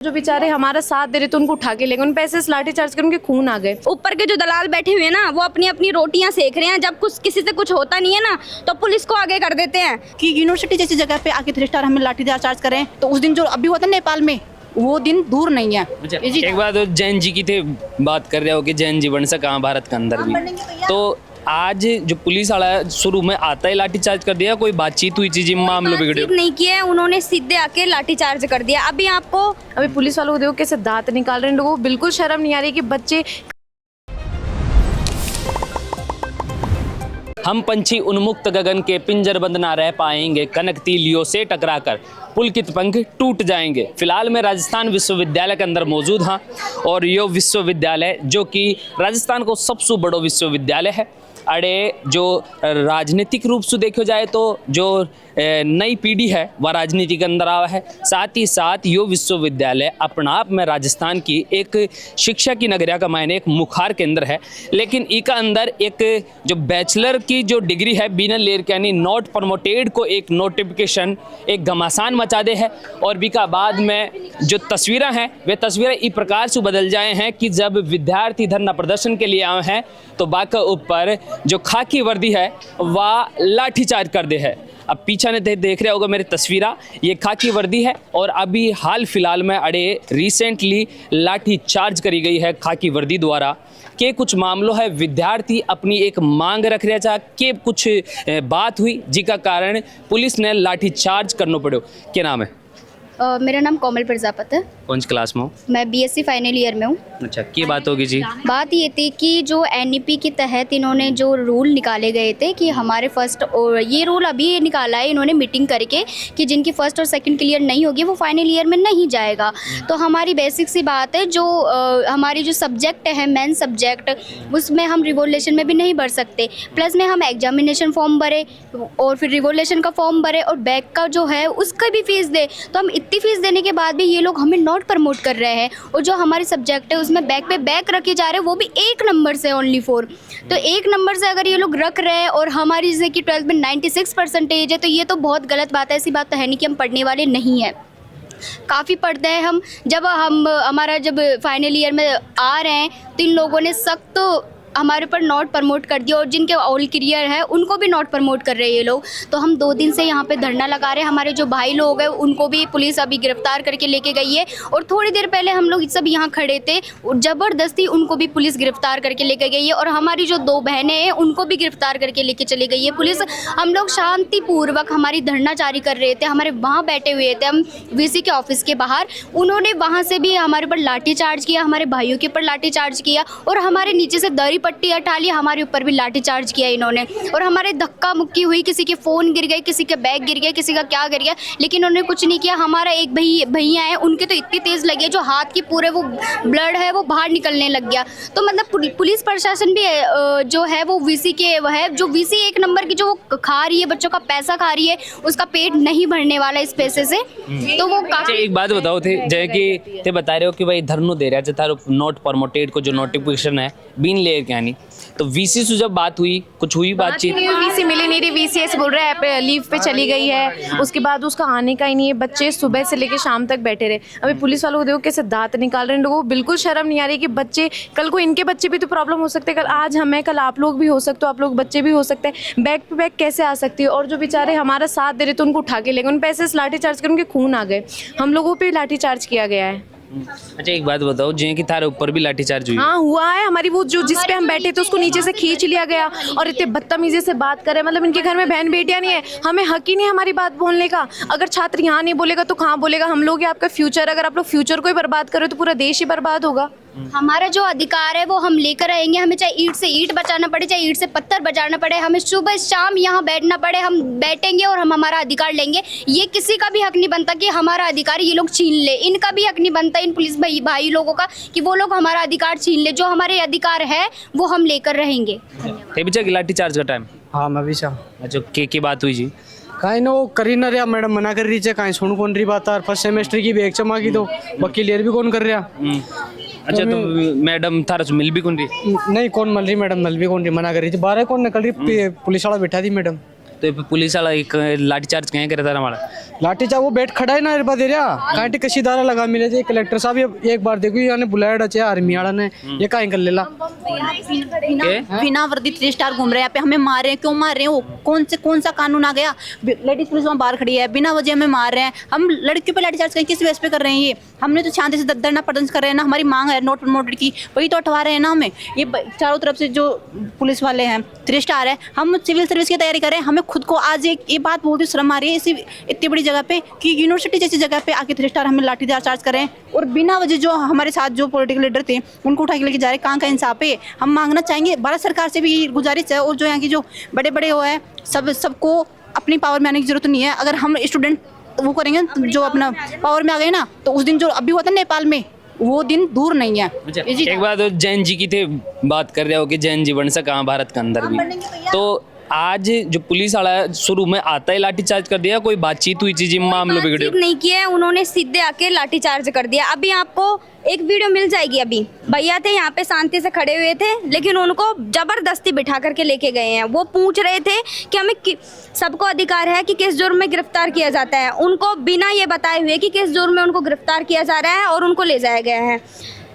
जो बेचारे हमारा साथ दे रहे थे उनको उठा के ले गए, उन पैसे से लाठी चार्ज कर उनके खून आ गए। ऊपर के जो दलाल बैठे हुए हैं ना, वो अपनी अपनी रोटियां सेक रहे हैं। जब कुछ किसी से कुछ होता नहीं है ना, तो पुलिस को आगे कर देते हैं कि यूनिवर्सिटी जैसी जगह पे आके 3 स्टार हमें लाठी चार्ज करें। तो उस दिन जो अभी हुआ था नेपाल में, वो दिन दूर नहीं है। एक बात जैन जी की थे, बात कर रहे हो कि जैन जी बन सका भारत के अंदर भी, तो आज जो पुलिस वाला शुरू में आता है लाठी चार्ज कर दिया, कोई बातचीत हुई चीज मामलों बिगड़े नहीं किया, उन्होंने सीधे आके लाठी चार्ज कर दिया। अभी पुलिस वालों को देखो कैसे दांत निकाल रहे हैं, लोगों को बिल्कुल शर्म नहीं आ रही कि बच्चे। हम पंछी उन्मुक्त गगन के पिंजरबंद ना रह पाएंगे, कनक तीलियों से टकराकर पुलकित पंख टूट जाएंगे। फिलहाल मैं राजस्थान विश्वविद्यालय के अंदर मौजूद हाँ, और यो विश्वविद्यालय जो कि राजस्थान को सबसे बड़ो विश्वविद्यालय है। अड़े जो राजनीतिक रूप से देखो जाए तो जो नई पीढ़ी है वह राजनीति के अंदर आवा है। साथ ही साथ यो विश्वविद्यालय अपना आप में राजस्थान की एक शिक्षा की नगरिया का मायने एक मुखार केंद्र है, लेकिन इका अंदर एक जो बैचलर की जो डिग्री है बिना लेर के यानी नॉट प्रमोटेड को एक नोटिफिकेशन एक घमासान मचा दे है। और बीका बाद में जो तस्वीरें हैं वे तस्वीरें इस प्रकार से बदल जाए हैं कि जब विद्यार्थी धरना प्रदर्शन के लिए आए हैं तो बाका ऊपर जो खाकी वर्दी है वह लाठीचार्ज कर दे है। अब पीछे ने देख रहे होगा मेरी तस्वीरा, ये खाकी वर्दी है और अभी हाल फिलहाल में अड़े रिसेंटली लाठी चार्ज करी गई है खाकी वर्दी द्वारा के कुछ मामलों है। विद्यार्थी अपनी एक मांग रख रहे था कि कुछ बात हुई जिसका कारण पुलिस ने लाठी चार्ज करना पड़ो। क्या नाम है? मेरा नाम कोमल प्रजापत है। कौन सी क्लास में हो? मैं बीएससी फाइनल ईयर में हूँ। अच्छा, क्या बात होगी जी? बात ये थी कि जो एनईपी के तहत इन्होंने जो रूल निकाले गए थे कि हमारे फर्स्ट, और ये रूल अभी निकाला है इन्होंने मीटिंग करके कि जिनकी फर्स्ट और सेकंड क्लियर नहीं होगी वो फाइनल ईयर में नहीं जाएगा। तो हमारी बेसिक सी बात है, जो हमारी जो सब्जेक्ट है मेन सब्जेक्ट, उसमें हम रिवोल्यूशन में भी नहीं भर सकते। प्लस में हम एग्जामिनेशन फॉर्म भरे और फिर रिवोल्यूशन का फॉर्म भरे और बैक का जो है उसका भी फीस दे। तो हम इतनी फीस देने के बाद भी ये लोग हमें नॉट प्रमोट कर रहे हैं, और जो हमारी सब्जेक्ट है उसमें बैक पे बैक रखे जा रहे हैं, वो भी 1 नंबर से ओनली 4। तो 1 नंबर से अगर ये लोग रख रहे हैं और हमारी जैसे कि 12th में 96% है, तो ये तो बहुत गलत बात है। ऐसी बात तो है नहीं कि हम पढ़ने वाले नहीं हैं, काफ़ी पढ़ते हैं हम। जब हमारा जब फाइनल ईयर में आ रहे हैं तो इन लोगों ने सख्त हमारे ऊपर नॉट प्रमोट कर दिया, और जिनके ऑल क्लियर है उनको भी नॉट प्रमोट कर रहे हैं ये लोग। तो हम 2 दिन से यहाँ पे धरना लगा रहे हैं। हमारे जो भाई लोग हैं उनको भी पुलिस अभी गिरफ्तार करके लेके गई है, और थोड़ी देर पहले हम लोग सब यहाँ खड़े थे और ज़बरदस्ती उनको भी पुलिस गिरफ्तार करके लेके गई है। और हमारी जो 2 बहनें हैं उनको भी गिरफ्तार करके लेके चली गई है पुलिस। हम लोग शांतिपूर्वक हमारी धरना जारी कर रहे थे, हमारे वहाँ बैठे हुए थे हम वीसी के ऑफिस के बाहर। उन्होंने वहाँ से भी हमारे ऊपर लाठी चार्ज किया, हमारे भाइयों के ऊपर लाठी चार्ज किया, और हमारे नीचे से दरी पट्टी हटा ली, हमारे ऊपर भी लाठी चार्ज किया इन्होंने। और हमारे धक्का मुक्की हुई, किसी के फ़ोन गिर गए, किसी के बैग गिर गया, किसी का क्या गिर गया, लेकिन उन्होंने कुछ नहीं किया। हमारा एक भैया है, उनके तो इतनी तेज़ लगी है, जो हाथ की पूरे वो ब्लड है वो बाहर निकलने लग गया। तो मतलब पुलिस प्रशासन भी जो है वो वीसी के है, जो वीसी 1 नंबर की जो वो खा रही है, बच्चों का पैसा खा रही है, उसका पेट नहीं भरने वाला इस पैसे से। तो वो एक बात बताओ थे जय कि ते बता रहे हो कि भाई धरनो दे रहा है थारो नॉट प्रमोटेड को जो नोटिफिकेशन है बीन ले के यानी, तो वीसी से जब बात हुई कुछ हुई बातचीत? वीसी मिली नहीं रही, वीसी ऐसे बोल रहा है लीव पे चली गई है, उसके बाद उसका आने का ही नहीं है। बच्चे सुबह से लेकर शाम तक बैठे रहे। अभी पुलिस वालों को देखो कैसे दांत निकाल रहे हैं, लोगों को बिल्कुल शर्म नहीं आ रही कि बच्चे, कल को इनके बच्चे भी तो प्रॉब्लम हो सकते हैं, कल आज हमें, कल आप लोग भी हो सकते हो, आप लोग बच्चे भी हो सकते हैं। बैक पे बैक कैसे आ सकती है? और जो बेचारे हमारा साथ दे रहे थे उनको उठा के ले गए, उन पैसे से लाठी चार्ज कर उनके खून आ गए। हम लोगों पर लाठी चार्ज किया गया है। अच्छा, एक बात बताओ, जे कि थारे ऊपर भी लाठीचार्ज हुई? हाँ हुआ है। हमारी वो जो जिस पे हम बैठे थे उसको नीचे से खींच लिया गया, और इतने बदतमीजी से बात करे। मतलब इनके घर में बहन बेटियां नहीं है, हमें हक ही नहीं हमारी बात बोलने का। अगर छात्र यहाँ नहीं बोलेगा तो कहाँ बोलेगा? हम लोग आपका फ्यूचर, अगर आप लोग फ्यूचर को ही बर्बाद करो तो पूरा देश ही बर्बाद होगा। हमारा जो अधिकार है वो हम लेकर आएंगे। हमें चाहे ईंट से ईंट बचाना पड़े, चाहे ईंट से पत्थर बचाना पड़े, हमें सुबह शाम यहाँ बैठना पड़े, हम बैठेंगे और हम हमारा अधिकार लेंगे। ये किसी का भी हक नहीं बनता कि हमारा अधिकार ये लोग छीन ले। इनका भी हक नहीं बनता इन पुलिस भाई लोगों का कि वो लोग हमारा अधिकार छीन ले। जो हमारे अधिकार है वो हम लेकर रहेंगे। लाठी चार्ज का टाइम? हाँ मैं भी चाह। अच्छा, के बात हुई जी? कहीं ना वो करी ना रहा, मैडम मना कर रही है, कहीं सुन कौन रही बात यार। फर्स्ट सेमेस्टर की बैग चमा की तो क्लियर भी कौन कर रहा। अच्छा, तो मैडम थारा से मिल भी कौन रही? नहीं कौन मिल रही मैडम, मिल भी कौन रही, मना कर रही थी। 12 कौन निकल रही, पुलिस वाला बैठा थी मैडम। तो ये पुलिस वाला एक लाठीचार्ज कहीं करे था हमारा लाठीचार्ज वो बैठ खड़ा है ना इरपा दे रहा कांटे कशी दारा लगा मिले थे कलेक्टर साहब ये एक बार देखो याने बुलाया डचे आर्मी वाला ने ये काहे कर लेला बिना वर्दी 3 स्टार घूम रहे हैं यहाँ पे, हमें मार रहे हैं। क्यों मार रहे हैं? वो कौन सा कानून आ गया? लेडीज पुलिस वहाँ बाहर खड़ी है, बिना वजह हमें मार रहे हैं। हम लड़कियों पे लाठीचार्ज करें किस बेस पे कर रहे हैं? ये हमने तो शांति से धरना प्रदर्शन कर रहे हैं ना, हमारी मांग है नोट प्रमोटेड की, वही तो उठवा रहे हैं ना हमें। ये चारों तरफ से जो पुलिस वाले हैं 3 स्टार है, हम सिविल सर्विस की तैयारी करें। हमें खुद को आज एक ये बात बहुत ही शर्म आ रही है इसी इतनी बड़ी जगह पे कि यूनिवर्सिटी जैसी जगह पे आके 3 स्टार हमें लाठीचार्ज करें और बिना वजह जो हमारे साथ जो पॉलिटिकल लीडर थे उनको उठा के लेके जा रहे। कहाँ का इंसाफ है? हम मांगना चाहेंगे भारत सरकार से भी गुजारिश है, और जो यहाँ की जो बड़े बड़े वो है सबको अपनी पावर में आने की जरूरत नहीं है। अगर हम स्टूडेंट वो करेंगे जो अपना पावर में आ गए ना, तो उस दिन जो अभी हुआ था नेपाल में वो दिन दूर नहीं है। एक बात तो जैन जी की थे बात कर रहे हो कि जैन जी बन सका भारत के अंदर भी, तो आज जो पुलिस वाला शुरू में आता है लाठीचार्ज कर दिया, कोई बातचीत हुई चीज मामलों बिगड़े बातचीत नहीं किया है, उन्होंने सीधे आके लाठीचार्ज कर दिया। अभी आपको एक वीडियो मिल जाएगी, अभी भैया थे यहाँ पे शांति से खड़े हुए थे, लेकिन उनको जबरदस्ती बिठा करके लेके गए हैं। वो पूछ रहे थे कि हमें सबको अधिकार है कि किस जुर्म में गिरफ्तार किया जाता है, उनको बिना ये बताए हुए कि किस जुर्म में उनको गिरफ्तार किया जा रहा है और उनको ले जाया गया है।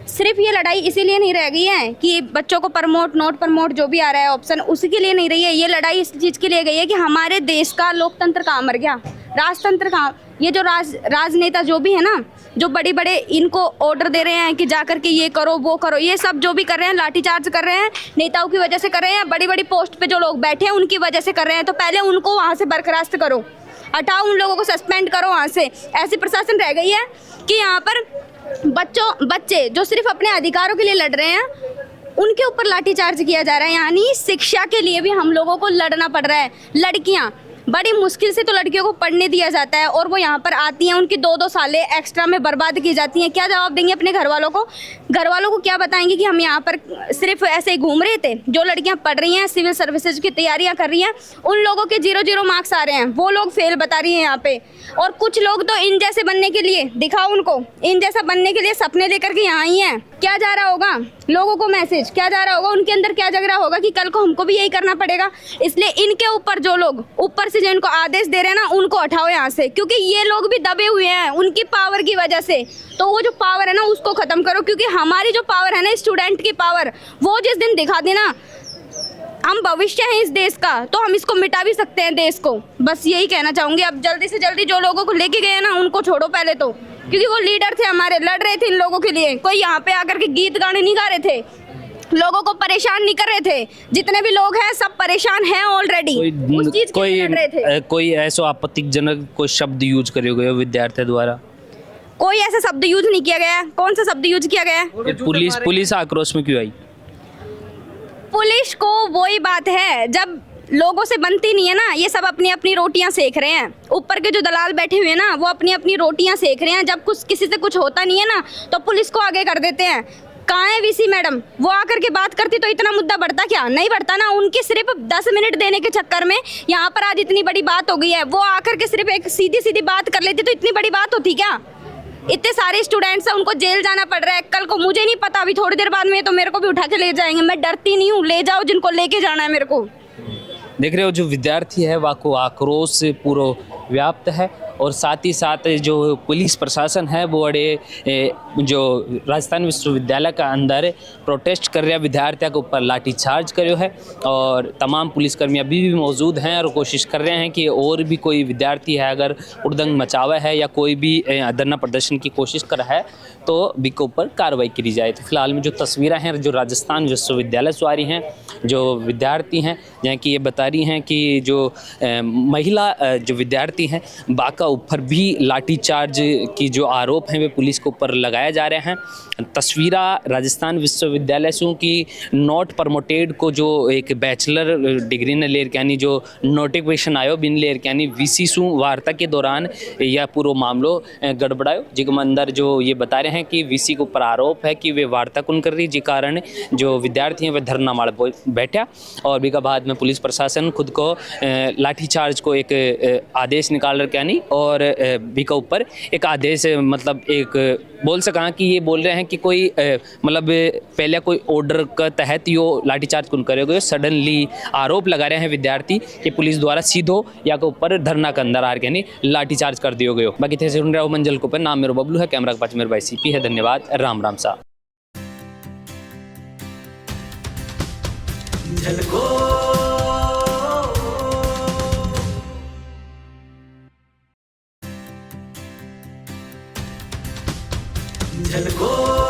सिर्फ ये लड़ाई इसीलिए नहीं रह गई है कि बच्चों को प्रमोट नोट प्रमोट जो भी आ रहा है ऑप्शन, उसी के लिए नहीं रही है। ये लड़ाई इस चीज़ के लिए गई है कि हमारे देश का लोकतंत्र कहाँ मर गया, राजतंत्र कहाँ। ये जो राजनेता जो भी है ना, जो बड़े बड़े इनको ऑर्डर दे रहे हैं कि जा कर के ये करो वो करो, ये सब जो भी कर रहे हैं लाठीचार्ज कर रहे हैं, नेताओं की वजह से कर रहे हैं। बड़ी बड़ी पोस्ट पे जो लोग बैठे हैं उनकी वजह से कर रहे हैं। तो पहले उनको वहाँ से बर्खास्त करो, हटाओ, उन लोगों को सस्पेंड करो वहाँ से। ऐसी प्रशासन रह गई है कि यहाँ पर बच्चे जो सिर्फ अपने अधिकारों के लिए लड़ रहे हैं उनके ऊपर लाठीचार्ज किया जा रहा है। यानी शिक्षा के लिए भी हम लोगों को लड़ना पड़ रहा है। लड़कियां बड़ी मुश्किल से तो लड़कियों को पढ़ने दिया जाता है और वो यहाँ पर आती हैं, उनकी 2-2 सालें एक्स्ट्रा में बर्बाद की जाती हैं। क्या जवाब देंगे अपने घर वालों को? घर वालों को क्या बताएंगे कि हम यहाँ पर सिर्फ ऐसे ही घूम रहे थे? जो लड़कियाँ पढ़ रही हैं, सिविल सर्विसेज की तैयारियाँ कर रही हैं, उन लोगों के 0-0 मार्क्स आ रहे हैं, वो लोग फेल बता रही हैं यहाँ पे। और कुछ लोग तो इन जैसे बनने के लिए, दिखाओ उनको, इन जैसा बनने के लिए सपने लेकर के यहाँ आई हैं। क्या जा रहा होगा लोगों को मैसेज, क्या जा रहा होगा उनके अंदर, क्या जग रहा होगा कि कल को हमको भी यही करना पड़ेगा। इसलिए इनके ऊपर जो लोग ऊपर से जो इनको आदेश दे रहे हैं ना, उनको हटाओ यहाँ से, क्योंकि ये लोग भी दबे हुए हैं उनकी पावर की वजह से। तो वो जो पावर है ना उसको खत्म करो, क्योंकि हमारी जो पावर है ना, स्टूडेंट की पावर, वो जिस दिन दिखा देना हम भविष्य हैं इस देश का, तो हम इसको मिटा भी सकते हैं देश को। बस यही कहना चाहूंगी। अब जल्दी से जल्दी जो लोगों को लेके गए ना उनको छोड़ो पहले तो, क्योंकि वो लीडर थे हमारे, लड़ रहे थे इन लोगों के लिए। कोई यहाँ पे आकर के गीत गाने नहीं गा रहे थे, लोगों को परेशान नहीं कर रहे थे। जितने भी लोग हैं सब परेशान हैं ऑलरेडी, उस चीज के लिए लड़ रहे थे। कोई ऐसा आपत्तिजनक कोई शब्द यूज करे गए विद्यार्थियों द्वारा? कोई ऐसा शब्द यूज नहीं किया गया। कौन सा शब्द यूज किया गया? पुलिस आक्रोश में क्यों आई? पुलिस को वही बात है, जब लोगों से बनती नहीं है ना, ये सब अपनी अपनी रोटियां सेक रहे हैं। ऊपर के जो दलाल बैठे हुए हैं ना, वो अपनी अपनी रोटियां सेक रहे हैं। जब कुछ किसी से कुछ होता नहीं है ना, तो पुलिस को आगे कर देते हैं। कहाँ है वीसी मैडम? वो आकर के बात करती तो इतना मुद्दा बढ़ता क्या? नहीं बढ़ता ना। उनकी सिर्फ 10 मिनट देने के चक्कर में यहाँ पर आज इतनी बड़ी बात हो गई है। वो आकर के सिर्फ एक सीधी सीधी बात कर लेती तो इतनी बड़ी बात होती क्या? इतने सारे स्टूडेंट्स हैं, उनको जेल जाना पड़ रहा है। कल को मुझे नहीं पता, अभी थोड़ी देर बाद में तो मेरे को भी उठा के ले जाएंगे। मैं डरती नहीं हूँ, ले जाओ जिनको लेके जाना है मेरे को। देख रहे हो जो विद्यार्थी है वह को आक्रोश से पूरा व्याप्त है, और साथ ही साथ जो पुलिस प्रशासन है वो बड़े जो राजस्थान विश्वविद्यालय का अंदर प्रोटेस्ट कर रहे विद्यार्थियों के ऊपर लाठीचार्ज करो है। और तमाम पुलिसकर्मी अभी भी मौजूद हैं और कोशिश कर रहे हैं कि और भी कोई विद्यार्थी है अगर उड़दंग मचावा है या कोई भी धरना प्रदर्शन की कोशिश कर रहा है तो भी के ऊपर कार्रवाई की जाए। तो फिलहाल में जो तस्वीरें हैं जो राजस्थान विश्वविद्यालय से आ रही हैं, जो विद्यार्थी हैं जहाँ की ये बता रही हैं कि जो महिला जो विद्यार्थी हैं बाका ऊपर भी लाठीचार्ज की जो आरोप हैं वे पुलिस के ऊपर लगाया जा रहे हैं। तस्वीरा राजस्थान विश्वविद्यालय से की नॉट प्रमोटेड को जो एक बैचलर डिग्री ने लेर यानी जो नोटिफिकेशन आयो बिन लेर यानी वीसी सु वार्ता के दौरान यह पूरा मामलो गड़बड़ायो, जिसके अंदर जो ये बता रहे हैं कि वीसी के ऊपर आरोप है कि वे वार्ता कौन कर रही, जिस कारण जो विद्यार्थी हैं वे धरना मार बैठा। और भी बाद में पुलिस प्रशासन खुद को लाठीचार्ज को एक आदेश निकाल रहा यानी और भी के ऊपर एक आदेश मतलब एक बोल सका कि ये बोल रहे हैं कि कोई मतलब पहले कोई ऑर्डर के तहत यो लाठीचार्ज कौन करेगा, सडनली आरोप लगा रहे हैं विद्यार्थी कि पुलिस द्वारा सीधो या के ऊपर धरना के अंदर आर के नहीं लाठीचार्ज कर दियो गयो। बाकी थे सुन रहे हो मंजल को पर नाम मेरा बबलू है, कैमरा के पास मेरे भाई सीपी है। धन्यवाद, राम राम सा। झलको